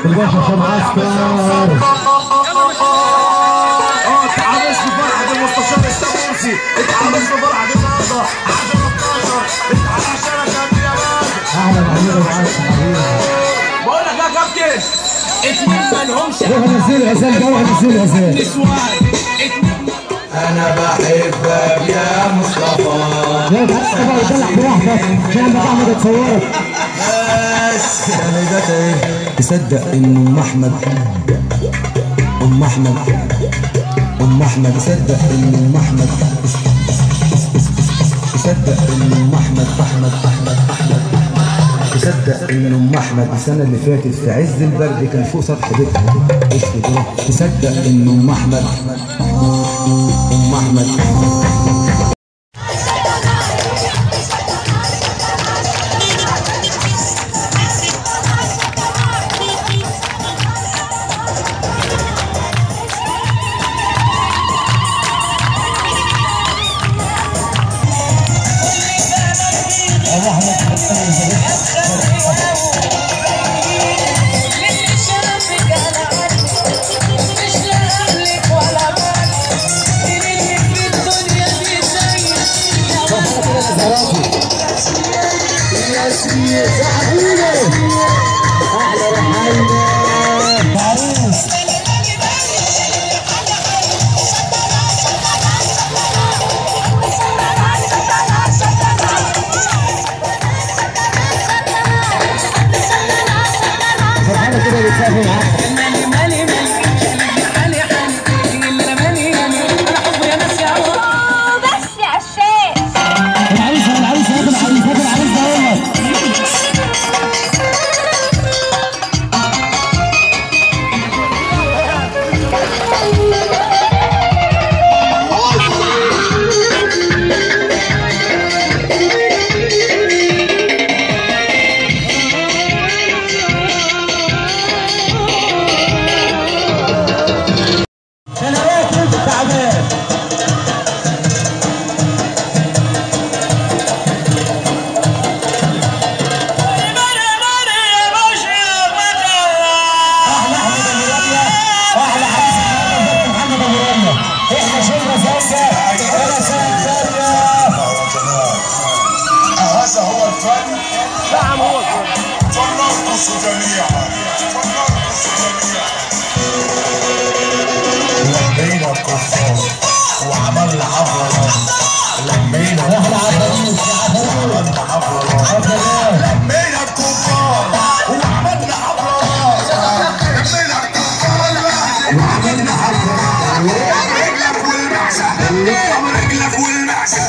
الباشا هشام عسكر اتعرس بفرحة المستشار الساموسي، اتعرس بفرحة النهارده 10-12 اتعرس شركة يا راجل. اهلا حبيبي معاك حبيبي. بقول لك يا كابتن اتنين مالهمش روح نزل الغزال ده، روح نزل الغزال. نسوان انا بحبك يا مصطفى. يا مصطفى يدلع براحتك عشان لما تعمل اتصورك. بس سندات ايه؟ تصدق ان ام احمد تصدق ان ام احمد تصدق ان ام احمد السنه اللي فاتت في عز البرد كان فوق سطح بيتها. تصدق ان ام احمد لمينا الكفار وعملنا حفرات. لمينا الكفار وعملنا حفرات. لمينا الكفار وعملنا حفرات. لمينا الكفار وعملنا حفرات. رجلك والمعزة رجلك والمعزة